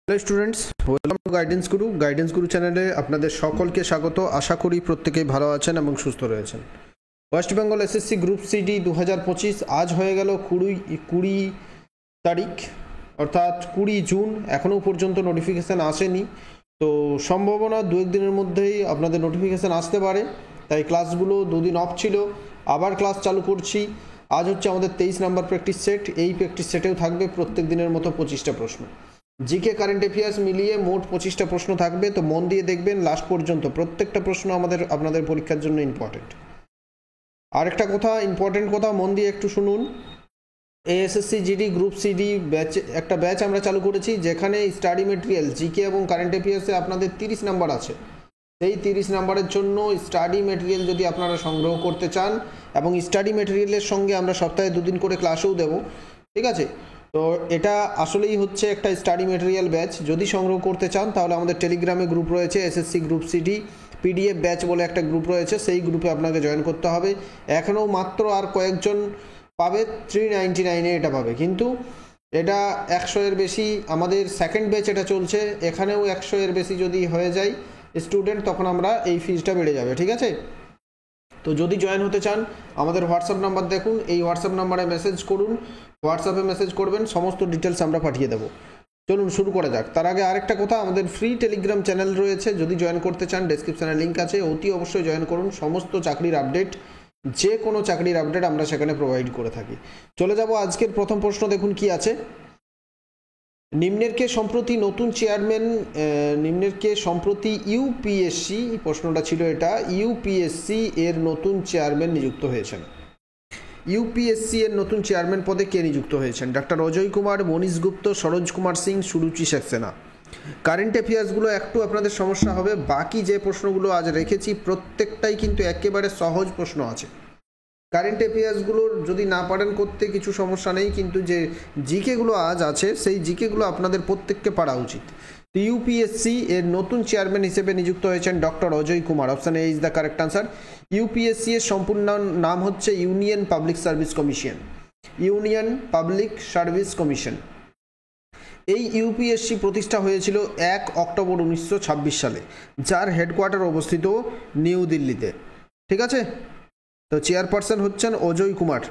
Hello students, welcome to guidance গুরু চ্যানেলে আপনাদের সকলকে স্বাগত। আশা করি প্রত্যেকেই ভালো আছেন এবং সুস্থ রয়েছেন। West Bengal SSC group CD 2025 আজ হয়ে গেল 20 তারিখ, অর্থাৎ 20 জুন। এখনও পর্যন্ত নোটিফিকেশান আসেনি, তো সম্ভাবনা দু এক দিনের মধ্যেই আপনাদের নোটিফিকেশান আসতে পারে। তাই ক্লাসগুলো দুদিন অফ ছিল, আবার ক্লাস চালু করছি। আজ হচ্ছে আমাদের 23 নাম্বার প্র্যাকটিস সেট। এই প্র্যাকটিস সেটেও থাকবে প্রত্যেক দিনের মতো 25টা প্রশ্ন। জিকে কারেন্ট অ্যাফেয়ার্স মিলিয়ে মোট 25টা প্রশ্ন থাকবে, তো মন দিয়ে দেখবেন লাস্ট পর্যন্ত। প্রত্যেকটা প্রশ্ন আপনাদের পরীক্ষার জন্য ইম্পর্টেন্ট। আরেকটা কথা, ইম্পর্টেন্ট কথা, মন দিয়ে একটু শুনুন। এএসএসসি জিডি গ্রুপ সিডি একটা ব্যাচ আমরা চালু করেছি, যেখানে স্টাডি মেটেরিয়াল জিকে এবং কারেন্ট অ্যাফেয়ার্সে আপনাদের 30 নাম্বার আছে। সেই 30 নাম্বারের জন্য স্টাডি মেটেরিয়াল যদি আপনারা সংগ্রহ করতে চান, এবং স্টাডি মেটেরিয়ালের সঙ্গে আমরা সপ্তাহে 2 দিন করে ক্লাসও দেবো, ঠিক আছে? তো এটা আসলেই হচ্ছে একটা স্টাডি মেটেরিয়াল ব্যাচ। যদি সংগ্রহ করতে চান তাহলে আমাদের টেলিগ্রামে গ্রুপ রয়েছে, SSC group CD PDF batch বলে একটা গ্রুপ রয়েছে, সেই গ্রুপে আপনাকে জয়েন করতে হবে। এখনও মাত্র আর কয়েকজন পাবে, 399-এ এটা পাবে, কিন্তু এটা 100-এর বেশি। আমাদের সেকেন্ড ব্যাচ এটা চলছে, এখানেও 100-এর বেশি যদি হয়ে যায় স্টুডেন্ট, তখন আমরা এই ফিজটা বেড়ে যাবে, ঠিক আছে? তো যদি জয়েন হতে চান আমাদের হোয়াটসঅ্যাপ নাম্বার দেখুন, এই হোয়াটসঅ্যাপ নাম্বারে মেসেজ করুন। হোয়াটসঅ্যাপে মেসেজ করবেন, সমস্ত ডিটেলস আমরা পাঠিয়ে দেবো। চলুন শুরু করা যাক। তার আগে আরেকটা কথা, আমাদের ফ্রি টেলিগ্রাম চ্যানেল রয়েছে, যদি জয়েন করতে চান ডেসক্রিপশানে লিঙ্ক আছে, অতি অবশ্যই জয়েন করুন। সমস্ত চাকরির আপডেট, যে কোনো চাকরির আপডেট আমরা সেখানে প্রোভাইড করে থাকি। চলে যাব আজকের প্রথম প্রশ্ন, দেখুন কি আছে। নিম্নের কে সম্প্রতি ইউপিএসসি, প্রশ্নটা ছিল এটা, ইউপিএসসি এর নতুন চেয়ারম্যান নিযুক্ত হয়েছেন। ইউপিএসসি এর নতুন চেয়ারম্যান পদে কে নিযুক্ত হয়েছেন? ডক্টর অজয় কুমার, মনীশ গুপ্ত, সরোজ কুমার সিং, সুরুচি সাক্সেনা। কারেন্ট অ্যাফেয়ার্সগুলো একটু আপনাদের সমস্যা হবে, বাকি যে প্রশ্নগুলো আজ রেখেছি প্রত্যেকটাই কিন্তু একেবারে সহজ প্রশ্ন আছে। কারেন্ট অ্যাফেয়ার্সগুলোর যদি না পারেন করতে কিছু সমস্যা নেই, কিন্তু যে জিকেগুলো আজ আছে সেই জিকেগুলো আপনাদের প্রত্যেককে পারা উচিত। তো ইউপিএসসি এর নতুন চেয়ারম্যান হিসেবে নিযুক্ত হয়েছেন doctor Ajay Kumar. Option A is the correct answer. UPSC এর সম্পূর্ণ নাম হচ্ছে union public service commission. Union public service commission. এই ইউপিএসসি প্রতিষ্ঠা হয়েছিল 1 অক্টোবর 1926 সালে, যার হেডকোয়ার্টার অবস্থিত নিউ দিল্লিতে, ঠিক আছে? তো চেয়ারপারসন হচ্ছেন অজয় কুমার।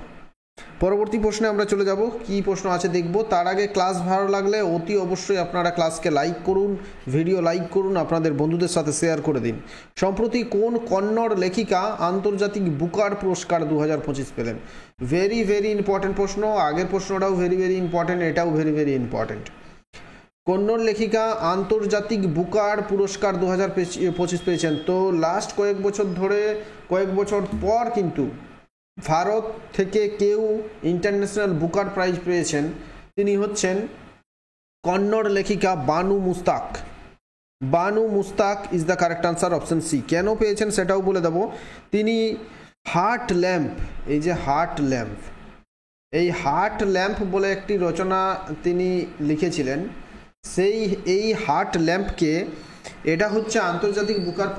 পরবর্তী প্রশ্নে আমরা চলে যাব, কি প্রশ্ন আছে দেখব। তার আগে ক্লাস ভালো লাগলে অতি অবশ্যই আপনারা ক্লাসকে লাইক করুন, ভিডিও লাইক করুন, আপনাদের বন্ধুদের সাথে শেয়ার করে দিন। সম্প্রতি কোন কন্নড় লেখিকা আন্তর্জাতিক বুকার পুরস্কার 2025 পেলেন? ভেরি ভেরি ইম্পর্টেন্ট প্রশ্ন। আগের প্রশ্নটাও ভেরি ভেরি ইম্পর্টেন্ট, এটাও ভেরি ভেরি ইম্পর্টেন্ট। কন্নড় লেখিকা আন্তর্জাতিক বুকার পুরস্কার 2025 পেয়েছেন। তো লাস্ট কয়েক বছর পর কিন্তু ভারত থেকে কেউ ইন্টারন্যাশনাল বুকার প্রাইজ পেয়েছেন। তিনি হচ্ছেন কন্নড় লেখিকা Banu Mushtaq. Banu Mushtaq is the correct answer, option C. কেন পেয়েছেন সেটাও বলে দেব। তিনি হার্ট ল্যাম্প, এই যে হার্ট ল্যাম্প, এই হার্ট ল্যাম্প বলে একটি রচনা তিনি লিখেছিলেন। এই হার্ট ল্যাম্পকে, এটা হচ্ছে আন্তর্জাতিক বুকার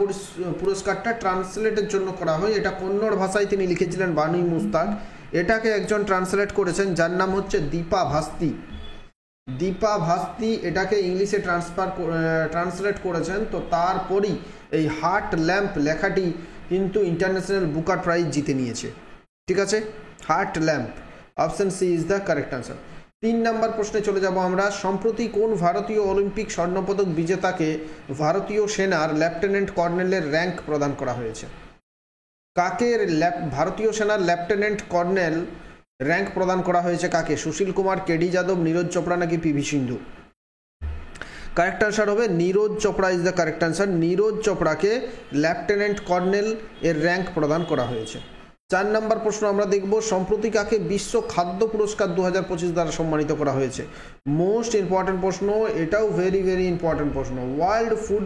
পুরস্কারটা ট্রান্সলেটের জন্য করা হয়। এটা কন্নড় ভাষায় তিনি লিখেছিলেন বানু মুস্তাক। এটাকে একজন ট্রান্সলেট করেছেন যার নাম হচ্ছে দীপা ভাস্তি। দীপা ভাস্তি এটাকে ইংলিশে ট্রান্সলেট করেছেন। তো তারপরই এই হার্ট ল্যাম্প লেখাটি কিন্তু ইন্টারন্যাশনাল বুকার প্রাইজ জিতে নিয়েছে, ঠিক আছে? Heart lamp, option C is the correct answer. 3 number প্রশ্নে চলে যাব আমরা। সম্প্রতি কোন ভারতীয় অলিম্পিক স্বর্ণপদক বিজেতাকে ভারতীয় সেনার লেফটেন্যান্ট কর্নেলের র্যাঙ্ক প্রদান করা হয়েছে? কাকে ভারতীয় সেনার লেফটেন্যান্ট কর্নেল র্যাঙ্ক প্রদান করা হয়েছে কাকে? সুশীল কুমার, কেডি যাদব, নীরজ চোপড়া নাকি পিভি সিন্ধু? কারেক্ট আনসার হবে Neeraj Chopra is the correct answer. Neeraj চোপড়াকে লেফটেন্যান্ট কর্নেল এর র্যাঙ্ক প্রদান করা হয়েছে। 4 নম্বর প্রশ্ন আমরা দেখব। সম্প্রতি কাকে বিশ্ব খাদ্য পুরস্কার 2025 দ্বারা সম্মানিত করা হয়েছে? মোস্ট ইম্পর্টেন্ট প্রশ্ন, এটাও ভেরি ভেরি ইম্পর্টেন্ট প্রশ্ন। ওয়ার্ল্ড ফুড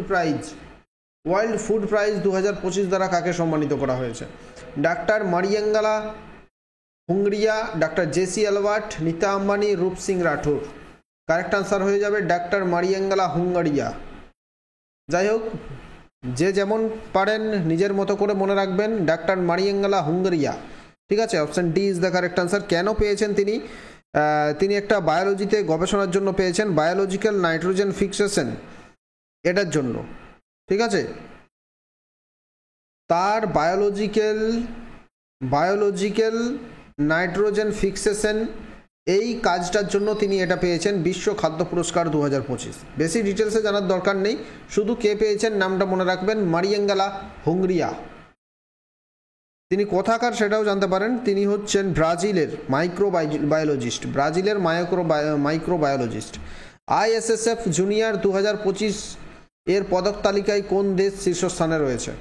প্রাইজ 2025 দ্বারা কাকে সম্মানিত করা হয়েছে? Doctor Mariangela Hungria, doctor Jesse Albert, Nita Ambani, Roop Singh Rathore. Correct answer হয়ে যাবে ডাক্তার মারিয়াঙ্গালা হুঙ্গারিয়া। যাই হোক, যে যেমন পারেন নিজের মতো করে মনে রাখবেন, ডাক্তার মারিয়াঙ্গালা হুঙ্গারিয়া, ঠিক আছে? Option D is the correct answer. কেন পেয়েছেন তিনি? তিনি একটা বায়োলজিতে গবেষণার জন্য পেয়েছেন, বায়োলজিক্যাল নাইট্রোজেন ফিক্সেশন, এটার জন্য। ঠিক আছে, তার বায়োলজিক্যাল নাইট্রোজেন ফিক্সেশন এই কাজটার জন্য তিনি এটা পেয়েছেন বিশ্ব খাদ্য পুরস্কার 2025। বেশি ডিটেলসে জানার দরকার নেই, শুধু কে পেয়েছেন নামটা মনে রাখবেন, মারিয়েঙ্গালা হুংরিয়া। তিনি কোথাকার সেটাও জানতে পারেন, তিনি হচ্ছেন ব্রাজিলের মাইক্রোবায়োলজিস্ট। ISSF জুনিয়র 2025 এর পদক তালিকায় কোন দেশ শীর্ষস্থানে রয়েছে?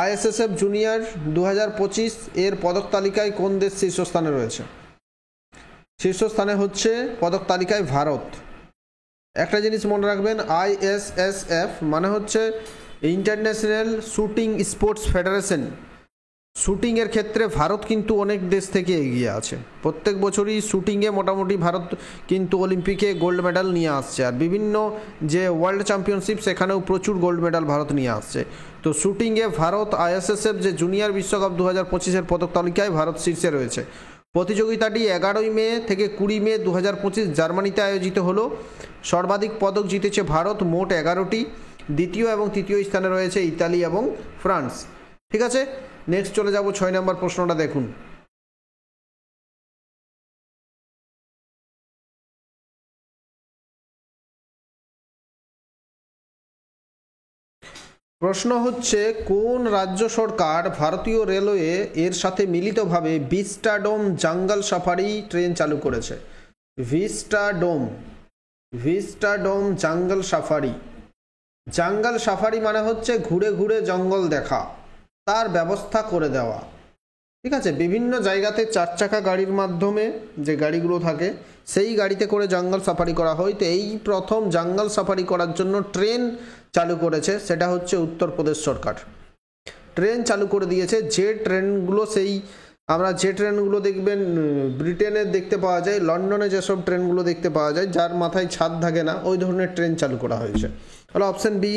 ISSF জুনিয়র 2025 এর পদক তালিকায় কোন দেশ শীর্ষস্থানে রয়েছে? শীর্ষস্থানে হচ্ছে পদক তালিকায় ভারত। একটা জিনিস মনে রাখবেন, ISSF মানে হচ্ছে ইন্টারন্যাশনাল শুটিং স্পোর্টস ফেডারেশন। শুটিংয়ের ক্ষেত্রে ভারত কিন্তু অনেক দেশ থেকে এগিয়ে আছে। প্রত্যেক বছরই শুটিংয়ে মোটামুটি ভারত কিন্তু অলিম্পিকে গোল্ড মেডাল নিয়ে আসছে, আর বিভিন্ন যে ওয়ার্ল্ড চ্যাম্পিয়নশিপ সেখানেও প্রচুর গোল্ড মেডাল ভারত নিয়ে আসছে। তো শুটিংয়ে ভারত ISSF যে জুনিয়র বিশ্বকাপ 2025-এর পদক তালিকায় ভারত শীর্ষে রয়েছে। প্রতিযোগিতাটি 11 মে থেকে 20 মে 2025 জার্মানিতে আয়োজিত হলো। সর্বাধিক পদক জিতেছে ভারত, মোট 11টি। দ্বিতীয় এবং তৃতীয় স্থানে রয়েছে ইতালি এবং ফ্রান্স। ঠিক আছে, নেক্সট চলে যাব 6 নম্বর প্রশ্নটা দেখুন। প্রশ্ন হচ্ছে, কোন রাজ্য সরকার ভারতীয় রেলওয়ে এর সাথে মিলিতভাবে ভিস্টাডোম জঙ্গল সাফারি ট্রেন চালু করেছে? ভিস্টাডোম জঙ্গল সাফারি মানে হচ্ছে ঘুরে ঘুরে জঙ্গল দেখা, তার ব্যবস্থা করে দেওয়া। ঠিক আছে, বিভিন্ন জায়গাতে 4 চাকা গাড়ির মাধ্যমে যে গাড়িগুলো থাকে সেই গাড়িতে করে জঙ্গল সাফারি করা হয়। তো এই প্রথম জঙ্গল সাফারি করার জন্য ট্রেন চালু করেছে, সেটা হচ্ছে উত্তরপ্রদেশ সরকার। ট্রেন চালু করে দিয়েছে। যে ট্রেনগুলো আমরা যে ট্রেনগুলো দেখবেন ব্রিটেনে দেখতে পাওয়া যায়, লন্ডনে যেসব ট্রেনগুলো দেখতে পাওয়া যায় যার মাথায় ছাদ থাকে না, ওই ধরনের ট্রেন চালু করা হয়েছে। হলো অপশন বি।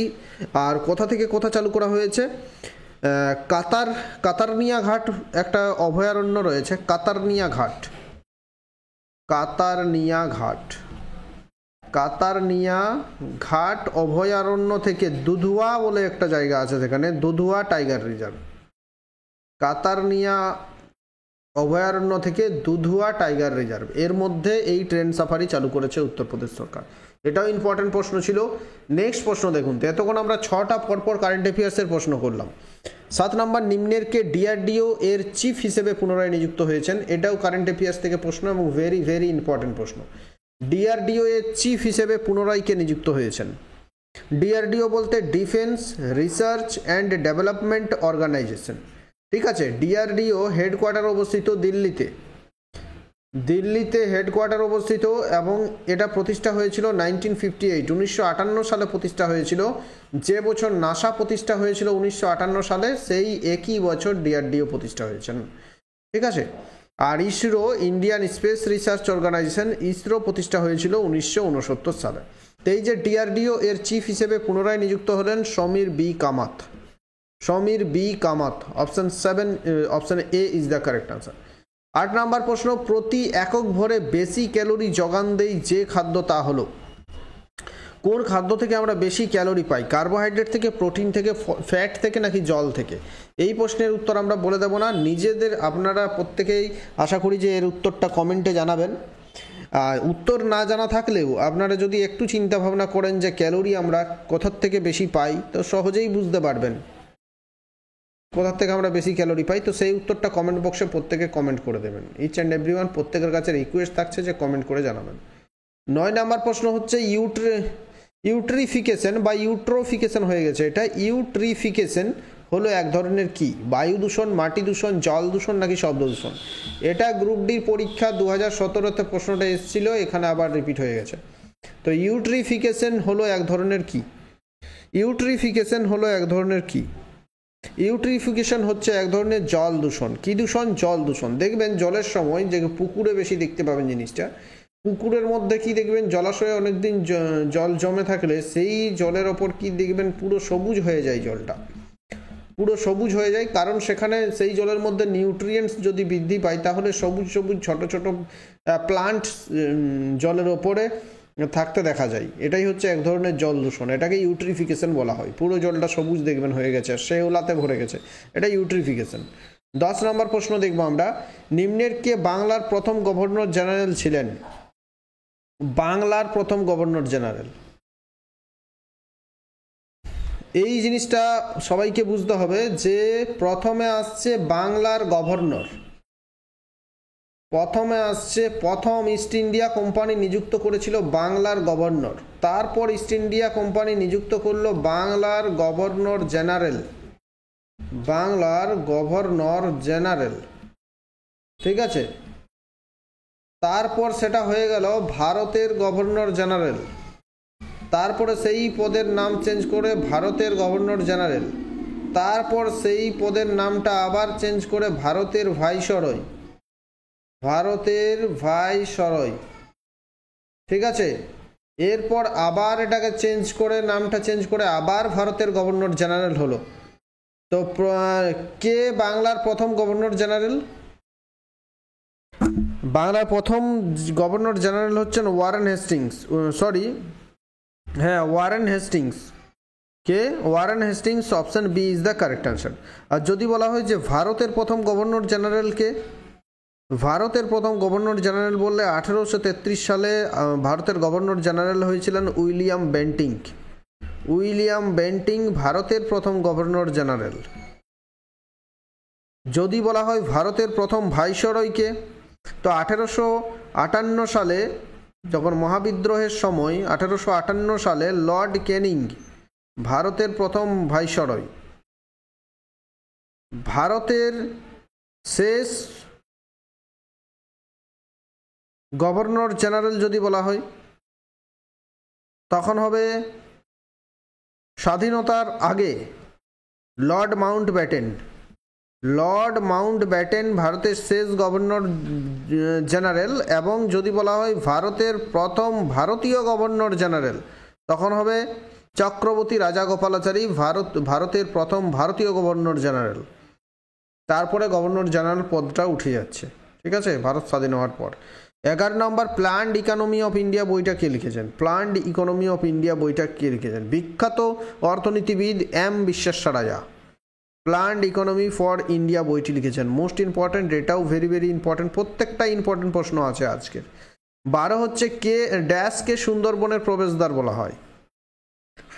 আর কোথা থেকে কোথা চালু করা হয়েছে? কাতারনিয়া ঘাট একটা অভয়ারণ্য রয়েছে, কাতারনিয়া ঘাট অভয়ারণ্য থেকে দুধুয়া বলে একটা জায়গা আছে, সেখানে দুধুয়া টাইগার রিজার্ভ। কাতারনিয়া অভয়ারণ্য থেকে দুধুয়া টাইগার রিজার্ভ, এর মধ্যে এই ট্রেন সাফারি চালু করেছে উত্তরপ্রদেশ সরকার। এটাও ইম্পর্টেন্ট প্রশ্ন ছিল। নেক্সট প্রশ্ন দেখুন। তো এতক্ষণ আমরা 6টা পরপর কারেন্ট অ্যাফেয়ার্সের প্রশ্ন করলাম। 7 নম্বর, নিম্নের কে DRDO এর চিফ হিসেবে পুনরায় নিযুক্ত হয়েছেন? এটাও কারেন্ট অ্যাফেয়ার্স থেকে প্রশ্ন এবং ভেরি ভেরি ইম্পর্টেন্ট প্রশ্ন। DRDO এর চিফ হিসেবে পুনরায় কে নিযুক্ত হয়েছেন? DRDO বলতে defence research and development organisation. ঠিক আছে, DRDO হেডকোয়ার্টার অবস্থিত দিল্লিতে হেডকোয়ার্টার অবস্থিত, এবং এটা প্রতিষ্ঠা হয়েছিল 1958 সালে প্রতিষ্ঠা হয়েছিল। যে বছর নাসা প্রতিষ্ঠা হয়েছিল 1958 সালে, সেই একই বছর DRDO প্রতিষ্ঠা হয়েছেন। ঠিক আছে, আর ISRO, Indian space research organization, ISRO প্রতিষ্ঠা হয়েছিল 1969 সালে। তো এই যে DRDO এর চিফ হিসেবে পুনরায় নিযুক্ত হলেন Samir V Kamat. Option A is the correct answer. 8 number প্রশ্ন, প্রতি একক ভরে বেশি ক্যালোরি যোগান দেয় যে খাদ্য, তা হলো? কোন খাদ্য থেকে আমরা বেশি ক্যালোরি পাই? কার্বোহাইড্রেট থেকে, প্রোটিন থেকে, ফ্যাট থেকে, নাকি জল থেকে? এই প্রশ্নের উত্তর আমরা বলে দেব না, নিজেদের আপনারা প্রত্যেকেই আশা করি যে এর উত্তরটা কমেন্টে জানাবেন। উত্তর না জানা থাকলেও আপনারা যদি একটু চিন্তা ভাবনা করেন যে ক্যালোরি আমরা কোথার থেকে বেশি পাই, তো সহজেই বুঝতে পারবেন কোথার থেকে আমরা বেশি ক্যালোরি পাই। তো সেই উত্তরটা কমেন্ট বক্সে প্রত্যেকে কমেন্ট করে দেবেন। ইচ অ্যান্ড এভরিওয়ান, প্রত্যেকের কাছে রিকোয়েস্ট থাকছে যে কমেন্ট করে জানাবেন। 9 নম্বর প্রশ্ন হচ্ছে, ইউট্রিফিকেশন বা ইউট্রোফিকেশন হয়ে গেছে, এটা ইউট্রিফিকেশন হলো এক ধরনের কি? বায়ু দূষণ, মাটি দূষণ, জল দূষণ, নাকি শব্দ দূষণ? এটা গ্রুপ ডির পরীক্ষা 2017-তে প্রশ্নটা এসেছিল, এখানে আবার রিপিট হয়ে গেছে। তো ইউট্রিফিকেশন হলো এক ধরনের কি? ইউট্রিফিকেশন হচ্ছে এক ধরনের জল দূষণ। কি দূষণ? জল দূষণ। দেখবেন জলের সময় যে পুকুরে বেশি দেখতে পাবেন জিনিসটা, পুকুরের মধ্যে কি দেখবেন, জলাশয়ে অনেকদিন জল জমে থাকলে সেই জলের ওপর কি দেখবেন পুরো সবুজ হয়ে যায় জলটা। পুরো সবুজ হয়ে যায়, কারণ সেখানে সেই জলের মধ্যে নিউট্রিয়েন্টস যদি বৃদ্ধি পায় তাহলে সবুজ সবুজ ছোট ছোট প্লান্ট জলের ওপরে থাকতে দেখা যায়। এটাই হচ্ছে এক ধরনের জল দূষণ, এটাকে ইউট্রিফিকেশন বলা হয়। পুরো জলটা সবুজ দেখবেন হয়ে গেছে, শেওলাতে ভরে গেছে, এটা ইউট্রিফিকেশন। 10 নম্বর প্রশ্ন দেখবো আমরা, নিম্নের কে বাংলার প্রথম গভর্নর জেনারেল ছিলেন? বাংলার প্রথম গভর্নর জেনারেল, এই জিনিসটা সবাইকে বুঝতে হবে যে প্রথমে আসছে বাংলার গভর্নর, প্রথমে আসছে, প্রথম ইস্ট ইন্ডিয়া কোম্পানি নিযুক্ত করেছিল বাংলার গভর্নর, তারপর ইস্ট ইন্ডিয়া কোম্পানি নিযুক্ত করলো বাংলার গভর্নর জেনারেল, বাংলার গভর্নর জেনারেল, ঠিক আছে। তারপর সেটা হয়ে গেল ভারতের গভর্নর জেনারেল, তারপরে সেই পদের নাম চেঞ্জ করে ভারতের গভর্নর জেনারেল, তারপর সেই পদের নামটা আবার চেঞ্জ করে ভারতের ভাইসরয়, ভারতের ভাইসরয়, ঠিক আছে। এরপর আবার এটাকে চেঞ্জ করে, নামটা চেঞ্জ করে আবার ভারতের গভর্নর জেনারেল হলো। তো কে বাংলার প্রথম গভর্নর জেনারেল? বাংলার প্রথম গভর্নর জেনারেল হচ্ছেন ওয়ারেন হেস্টিংস, সরি হ্যাঁ ওয়ারেন হেস্টিংস। কে? Warren Hastings, option B is the correct answer. আর যদি বলা হয় যে ভারতের প্রথম গভর্নর জেনারেল কে, ভারতের প্রথম গভর্নর জেনারেল বললে 1833 সালে ভারতের গভর্নর জেনারেল হয়েছিলেন উইলিয়াম বেন্টিং। উইলিয়াম বেন্টিং ভারতের প্রথম গভর্নর জেনারেল। যদি বলা হয় ভারতের প্রথম ভাইসরয় কে, তো 1858 সালে যখন মহাবিদ্রোহের সময় 1858 সালে লর্ড ক্যানিং ভারতের প্রথম ভাইসরয়। ভারতের শেষ গভর্নর জেনারেল যদি বলা হয় তখন হবে স্বাধীনতার আগে লর্ড মাউন্টব্যাটেন। লর্ড মাউন্টব্যাটেন ভারতের শেষ গভর্নর জেনারেল, এবং যদি বলা হয় ভারতের প্রথম ভারতীয় গভর্নর জেনারেল তখন হবে চক্রবর্তী রাজাগোপালাচারী, ভারতের প্রথম ভারতীয় গভর্নর জেনারেল। তারপরে গভর্নর জেনারেল পদটা উঠে যাচ্ছে, ঠিক আছে, ভারত স্বাধীন হওয়ার পর। 11 নম্বর, প্ল্যান্ড ইকোনমি অফ ইন্ডিয়া বইটা কে লিখেছেন? প্ল্যান্ড ইকোনমি অফ ইন্ডিয়া বইটা কে লিখেছেন? বিখ্যাত অর্থনীতিবিদ এম বিশ্বেশ্বরায়া প্ল্যান্ড ইকোনমি ফর ইন্ডিয়া বইটি লিখেছেন। মোস্ট ইম্পর্টেন্ট, এটাও ভেরি ভেরি ইম্পর্টেন্ট, প্রত্যেকটা ইম্পর্টেন্ট প্রশ্ন আছে আজকের। 12 হচ্ছে কে ড্যাশকে সুন্দরবনের প্রবেশদ্বার বলা হয়?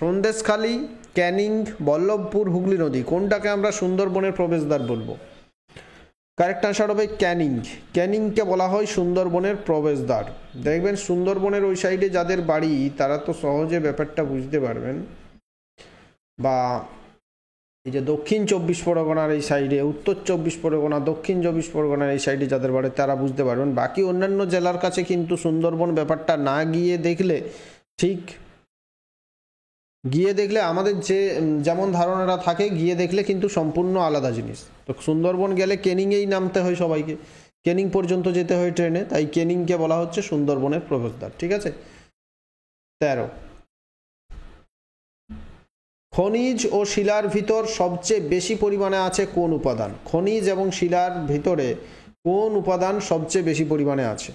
সন্দেশখালী, ক্যানিং, বল্লভপুর, হুগলি নদী, কোনটাকে আমরা সুন্দরবনের প্রবেশদ্বার বলবো? কারেক্ট আনসার হবে ক্যানিং। ক্যানিংকে বলা হয় সুন্দরবনের প্রবেশদ্বার। দেখবেন সুন্দরবনের ওই সাইডে যাদের বাড়ি তারা তো সহজে ব্যাপারটা বুঝতে পারবেন, বা এই যে দক্ষিণ 24 পরগনার এই সাইডে, উত্তর 24 পরগনা, দক্ষিণ 24 পরগনার এই সাইডে যাদের বাড়ি তারা বুঝতে পারবেন। বাকি অন্যান্য জেলার কাছে কিন্তু সুন্দরবন ব্যাপারটা না গিয়ে দেখলে, ঠিক গিয়ে দেখলে আমাদের যেমন ধারণাটা থাকে, গিয়ে দেখলে কিন্তু সম্পূর্ণ আলাদা জিনিস। তো সুন্দরবন গেলে ক্যানিংয়েই নামতে হয় সবাইকে, ক্যানিং পর্যন্ত যেতে হয় ট্রেনে, তাই ক্যানিংকে বলা হচ্ছে সুন্দরবনের প্রবেশদ্বার, ঠিক আছে। 13, খনিজ ও শিলার ভিতর সবচেয়ে বেশি পরিমাণে আছে কোন উপাদান? খনিজ এবং শিলার ভিতরে কোন উপাদান সবচেয়ে বেশি পরিমাণে আছে?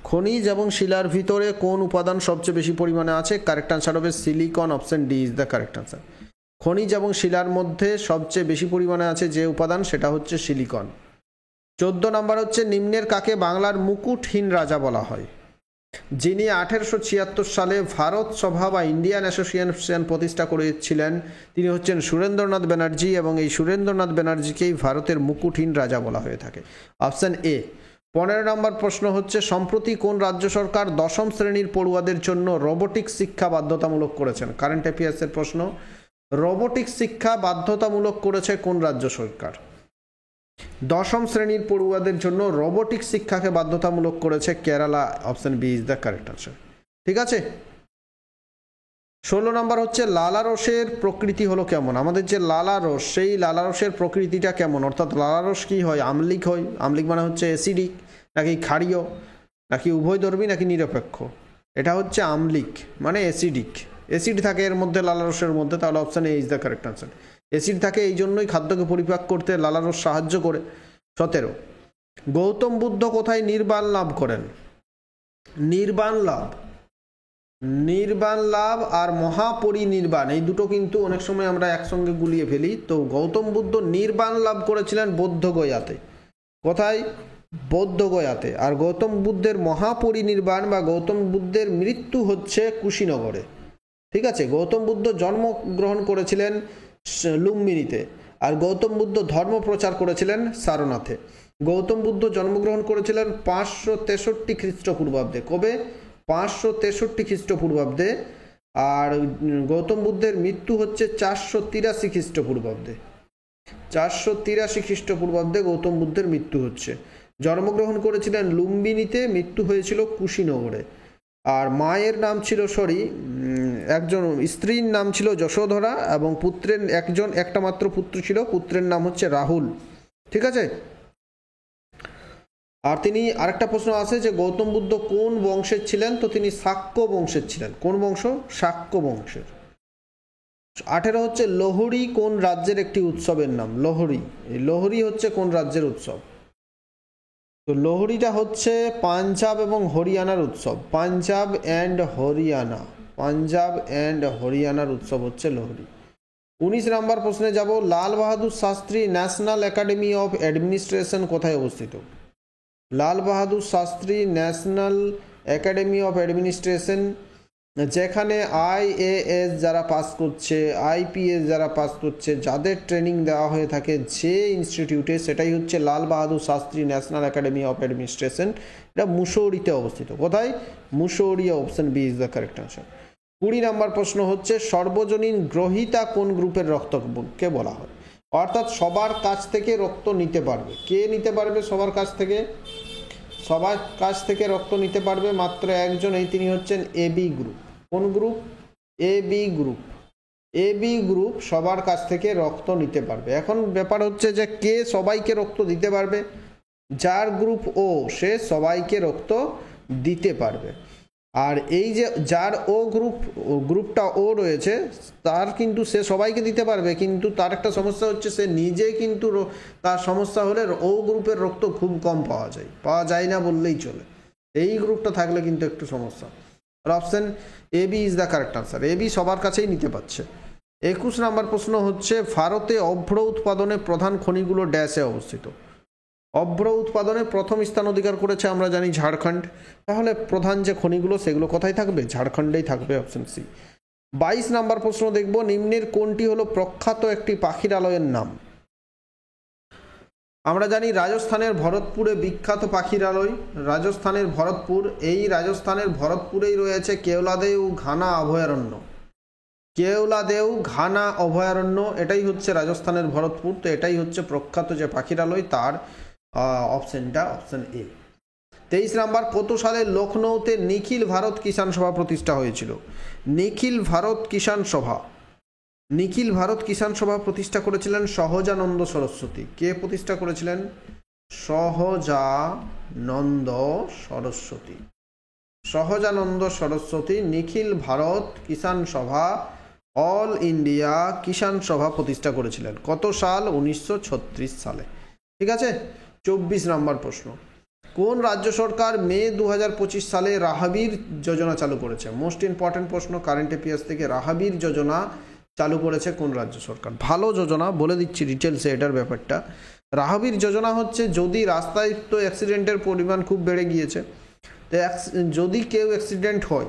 খনিজ এবং শিলার ভিতরে কোন উপাদান সবচেয়ে বেশি পরিমাণে আছে? কারেক্ট আনসার হবে silicon, option D is the correct answer. খনিজ এবং শিলার মধ্যে সবচেয়ে বেশি পরিমাণে আছে যে উপাদান, সেটা হচ্ছে সিলিকন। 14 নম্বর হচ্ছে নিম্নের কাকে বাংলার মুকুটহীন রাজা বলা হয়? যিনি 1876 সালে ভারত সভা বা ইন্ডিয়ান অ্যাসোসিয়েশন প্রতিষ্ঠা করেছিলেন তিনি হচ্ছেন সুরেন্দ্রনাথ ব্যানার্জি, এবং এই সুরেন্দ্রনাথ ব্যানার্জিকেই ভারতের মুকুটহীন রাজা বলা হয়ে থাকে। Option A. 15 নম্বর প্রশ্ন হচ্ছে সম্প্রতি কোন রাজ্য সরকার 10ম শ্রেণীর পড়ুয়াদের জন্য রোবোটিক্স শিক্ষা বাধ্যতামূলক করেছেন? কারেন্ট অ্যাফেয়ার্সের প্রশ্ন, রোবোটিক্স শিক্ষা বাধ্যতামূলক করেছে কোন রাজ্য সরকার? 10ম শ্রেণীর পড়ুয়াদের জন্য রোবোটিক্স শিক্ষাকে বাধ্যতামূলক করেছে Kerala, option B is the correct answer, ঠিক আছে। 16 নম্বর হচ্ছে লালারসের প্রকৃতি হলো কেমন? আমাদের যে লালারস, সেই লালারসের প্রকৃতিটা কেমন? অর্থাৎ লালারস কি হয়? আম্লিক হয়, আম্লিক মানে হচ্ছে অ্যাসিডিক, নাকি ক্ষারীয়, নাকি উভয়ধর্মী, নাকি নিরপেক্ষ? এটা হচ্ছে আম্লিক মানে অ্যাসিডিক, অ্যাসিড থাকে এর মধ্যে লালারসের মধ্যে, তাহলে option A is the correct answer. Acid থাকে, এই জন্যই খাদ্যকে পরিপাক করতে লালারস সাহায্য করে। 17, গৌতম বুদ্ধ কোথায় নির্বাণ লাভ করেন? নির্বাণ লাভ আর মহাপরিনির্বাণ এই দুটো কিন্তু অনেক সময় আমরা একসঙ্গে গুলিয়ে ফেলি। তো গৌতম বুদ্ধ নির্বাণ লাভ করেছিলেন বৌদ্ধগয়াতে। কোথায়? বৌদ্ধগয়াতে। আর গৌতম বুদ্ধের মহাপরিনির্বাণ বা গৌতম বুদ্ধের মৃত্যু হচ্ছে কুশীনগরে। ঠিক আছে, গৌতম বুদ্ধ জন্মগ্রহণ করেছিলেন লুম্বিনীতে, আর গৌতম বুদ্ধ ধর্ম প্রচার করেছিলেন সারনাথে। গৌতম বুদ্ধ জন্মগ্রহণ করেছিলেন 563 খ্রিস্টপূর্বাব্দে। কবে? 563 খ্রিস্টপূর্বাব্দে। আর গৌতম বুদ্ধের মৃত্যু হচ্ছে 483 খ্রিস্টপূর্বাব্দে। 483 খ্রিস্টপূর্বাব্দে গৌতম বুদ্ধের মৃত্যু হচ্ছে। জন্মগ্রহণ করেছিলেন লুম্বিনীতে, মৃত্যু হয়েছিল কুশীনগরে। আর মায়ের নাম ছিল একজন স্ত্রীর নাম ছিল যশোধরা, এবং পুত্রের একটা মাত্র পুত্র ছিল, পুত্রের নাম হচ্ছে রাহুল। ঠিক আছে। আর তিনি আরেকটা প্রশ্ন আছে যে গৌতম বুদ্ধ কোন বংশের ছিলেন? তো তিনি শাক্য বংশের ছিলেন। কোন বংশ? শাক্য বংশের। 18 হচ্ছে লোহড়ী কোন রাজ্যের একটি উৎসবের নাম? লোহড়ী হচ্ছে কোন রাজ্যের উৎসব? তো লোহড়ীটা হচ্ছে পাঞ্জাব এবং হরিয়ানার উৎসব। পাঞ্জাব অ্যান্ড হরিয়ানার উৎসব হচ্ছে লোহড়ী। 19 নম্বর প্রশ্নে যাব। Lal Bahadur Shastri national academy of administration কোথায় অবস্থিত? Lal Bahadur Shastri national academy of administration, যেখানে IAS যারা পাস করছে, IPS যারা পাস করছে, যাদের ট্রেনিং দেওয়া হয়ে থাকে যে ইনস্টিটিউটে, সেটাই হচ্ছে Lal Bahadur Shastri national academy of administration. এটা মুসৌরিতে অবস্থিত। কোথায়? Mussoorie. Option B is the correct answer. 20 নম্বর প্রশ্ন হচ্ছে সর্বজনীন গ্রহীতা কোন গ্রুপের রক্তকে বলা হয়? অর্থাৎ সবার কাছ থেকে রক্ত নিতে পারবে। কে নিতে পারবে সবার কাছ থেকে? সবার কাছ থেকে রক্ত নিতে পারবে মাত্র একজন, তিনি হচ্ছেন AB গ্রুপ। কোন গ্রুপ? AB গ্রুপ সবার কাছ থেকে রক্ত নিতে পারবে। এখন ব্যাপার হচ্ছে যে কে সবাইকে রক্ত দিতে পারবে? যার গ্রুপ ও, সে সবাইকে রক্ত দিতে পারবে। আর এই যে যার গ্রুপটা ও রয়েছে, তার কিন্তু সে সবাইকে দিতে পারবে, কিন্তু তার একটা সমস্যা হচ্ছে সে নিজে কিন্তু তার সমস্যা হলে ও গ্রুপের রক্ত খুব কম পাওয়া যায় না বললেই চলে। এই গ্রুপটা থাকলে কিন্তু একটু সমস্যা। আর option AB is the correct answer. AB সবার কাছেই নিতে পারছে। 21 নম্বর প্রশ্ন হচ্ছে ভারতে অভ্র উৎপাদনে প্রধান খনিগুলো ড্যাশে অবস্থিত। অভ্র উৎপাদনে প্রথম স্থান অধিকার করেছে আমরা জানি ঝাড়খণ্ড। তাহলে প্রধান যে খনিগুলো সেগুলো কোথায় থাকবে? ঝাড়খণ্ডেই থাকবে। Option C. 22 নম্বর প্রশ্ন দেখব। নিম্নের কোনটি হলো প্রখ্যাত একটি পাখিরালয়ের নাম? আমরা জানি রাজস্থানের ভরতপুরে বিখ্যাত পাখিরালয় রাজস্থানের ভরতপুর। এই রাজস্থানের ভরতপুরেই রয়েছে কেওলাদেও ঘানা অভয়ারণ্য। এটাই হচ্ছে রাজস্থানের ভরতপুর। তো এটাই হচ্ছে প্রখ্যাত যে পাখিরালয়, তার অপশনটা অপশন এ। 23 নম্বর। কত সালে লখনৌতে নিখিল ভারত কিষাণ সভা প্রতিষ্ঠা হয়েছিল? নিখিল ভারত কিষাণ সভা প্রতিষ্ঠা করেছিলেন সহজানন্দ সরস্বতী। কে প্রতিষ্ঠা করেছিলেন? সহজানন্দ সরস্বতী নিখিল ভারত কিষাণ সভা, অল ইন্ডিয়া কিষাণ সভা প্রতিষ্ঠা করেছিলেন। কত সাল? 1936 সালে। ঠিক আছে। 24 নম্বর প্রশ্ন। কোন রাজ্য সরকার মে 2025 সালে রাহাবীর যোজনা চালু করেছে? মোস্ট ইম্পর্টেন্ট প্রশ্ন কারেন্ট অ্যাফেয়ার্স থেকে। রাহাবীর যোজনা চালু করেছে কোন রাজ্য সরকার? ভালো যোজনা, বলে দিচ্ছি ডিটেলসে এটার ব্যাপারটা। রাহাবীর যোজনা হচ্ছে যদি রাস্তায় তো অ্যাক্সিডেন্টের পরিমাণ খুব বেড়ে গিয়েছে, তো যদি কেউ অ্যাক্সিডেন্ট হয়,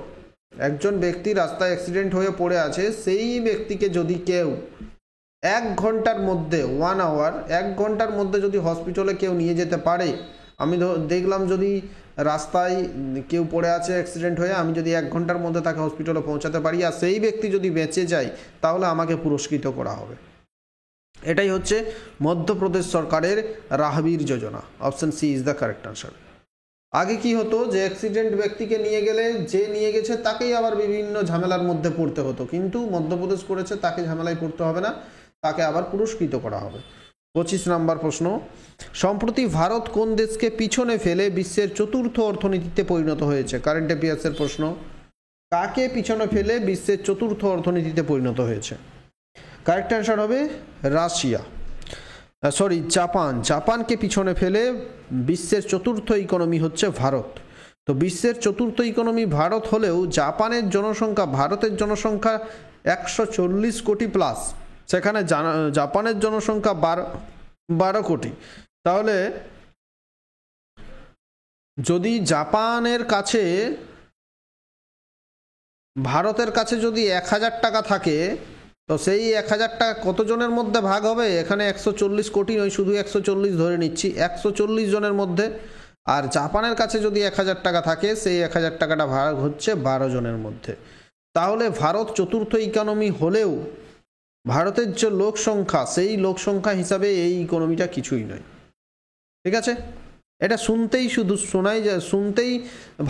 একজন ব্যক্তি রাস্তায় অ্যাক্সিডেন্ট হয়ে পড়ে আছে, সেই ব্যক্তিকে যদি কেউ 1 ঘন্টার মধ্যে 1 ঘন্টার মধ্যে যদি হসপিটালে কেউ নিয়ে যেতে পারে, আমি দেখলাম যদি রাস্তায় কেউ পড়ে আছে অ্যাক্সিডেন্ট হয়ে, আমি যদি 1 ঘন্টার মধ্যে তাকে হসপিটালে পৌঁছাতে পারি আর সেই ব্যক্তি যদি বেঁচে যায়, তাহলে আমাকে পুরস্কৃত করা হবে। এটাই হচ্ছে মধ্যপ্রদেশ সরকারের রাহাবীর যোজনা। Option C is the correct answer. আগে কি হতো যে অ্যাক্সিডেন্ট ব্যক্তিকে নিয়ে গেলে যে নিয়ে গেছে তাকেই আবার বিভিন্ন ঝামেলার মধ্যে পড়তে হতো, কিন্তু মধ্যপ্রদেশ করেছে তাকে ঝামেলায় পড়তে হবে না, তাকে আবার পুরস্কৃত করা হবে। 25 নম্বর প্রশ্ন। সম্প্রতি ভারত কোন দেশকে পিছনে ফেলে বিশ্বের 4র্থ অর্থনীতিতে পরিণত হয়েছে? কারেন্ট অ্যাফেয়ার্সের প্রশ্ন। কাকে পিছনে ফেলে বিশ্বের 4র্থ অর্থনীতিতে পরিণত হয়েছে? কারেক্ট অ্যান্সার হবে রাশিয়া, সরি জাপান। জাপানকে পিছনে ফেলে বিশ্বের চতুর্থ ইকোনমি হচ্ছে ভারত। তো বিশ্বের চতুর্থ ইকোনমি ভারত হলেও জাপানের জনসংখ্যা ভারতের জনসংখ্যা 140 কোটি প্লাস, সেখানে জাপানের জনসংখ্যা 12 কোটি। তাহলে যদি জাপানের কাছে ভারতের কাছে যদি 1000 টাকা থাকে, তো সেই 1000 টাকা কতজনের মধ্যে ভাগ হবে? এখানে 140 কোটি নয়, শুধু 140 ধরে নিচ্ছি, 140 জনের মধ্যে। আর জাপানের কাছে যদি 1000 টাকা থাকে, সেই 1000 টাকাটা ভাগ হচ্ছে 12 জনের মধ্যে। তাহলে ভারত চতুর্থ ইকোনমি হলেও ভারতের যে লোক সংখ্যা, সেই লোক সংখ্যা হিসাবে এই ইকোনমিটা কিছুই নয়। ঠিক আছে, এটা শুনতেই শুধু শুনতেই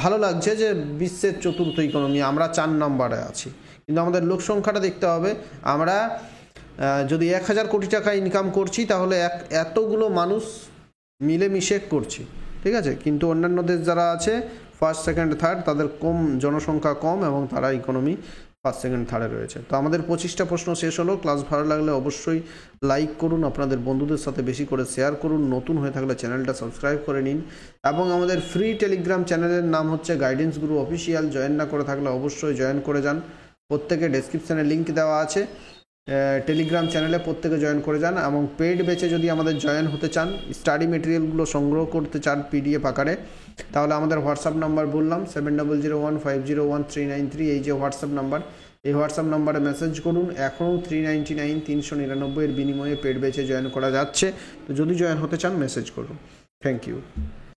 ভালো লাগছে যে বিশ্বের চতুর্থ ইকোনমি, আমরা 4 নম্বরে আছি, কিন্তু আমাদের লোক সংখ্যাটা দেখতে হবে। আমরা যদি 1000 কোটি টাকা ইনকাম করছি, তাহলে এতগুলো মানুষ মিলেমিশে করছি। ঠিক আছে, কিন্তু অন্যান্য দেশ যারা আছে ফার্স্ট সেকেন্ড থার্ড, তাদের কম জনসংখ্যা কম এবং তারা ইকোনমি ফার্স্ট সেকেন্ড থার্ডে রয়েছে। তো আমাদের 25টা প্রশ্ন শেষ হলো। ক্লাস ভালো লাগলে অবশ্যই লাইক করুন, আপনাদের বন্ধুদের সাথে বেশি করে শেয়ার করুন, নতুন হয়ে থাকলে চ্যানেলটা সাবস্ক্রাইব করে নিন, এবং আমাদের ফ্রি টেলিগ্রাম চ্যানেলের নাম হচ্ছে গাইডেন্স গুরু অফিসিয়াল। জয়েন না করে থাকলে অবশ্যই জয়েন করে যান, প্রত্যেকে ডেসক্রিপশানে লিঙ্ক দেওয়া আছে, টেলিগ্রাম চ্যানেলে প্রত্যেকে জয়েন করে যান। এবং পেইড ব্যাচে যদি আমাদের জয়েন হতে চান, স্টাডি মেটেরিয়ালগুলো সংগ্রহ করতে চান PDF আকারে, তাহলে আমাদের হোয়াটসঅ্যাপ নাম্বার বললাম 7001501393, এই যে হোয়াটসঅ্যাপ নাম্বার, এই হোয়াটসঅ্যাপ নাম্বারে মেসেজ করুন। এখনও 399 399 এর বিনিময়ে পেইড ব্যাচে জয়েন করা যাচ্ছে। তো যদি জয়েন হতে চান মেসেজ করুন। Thank you.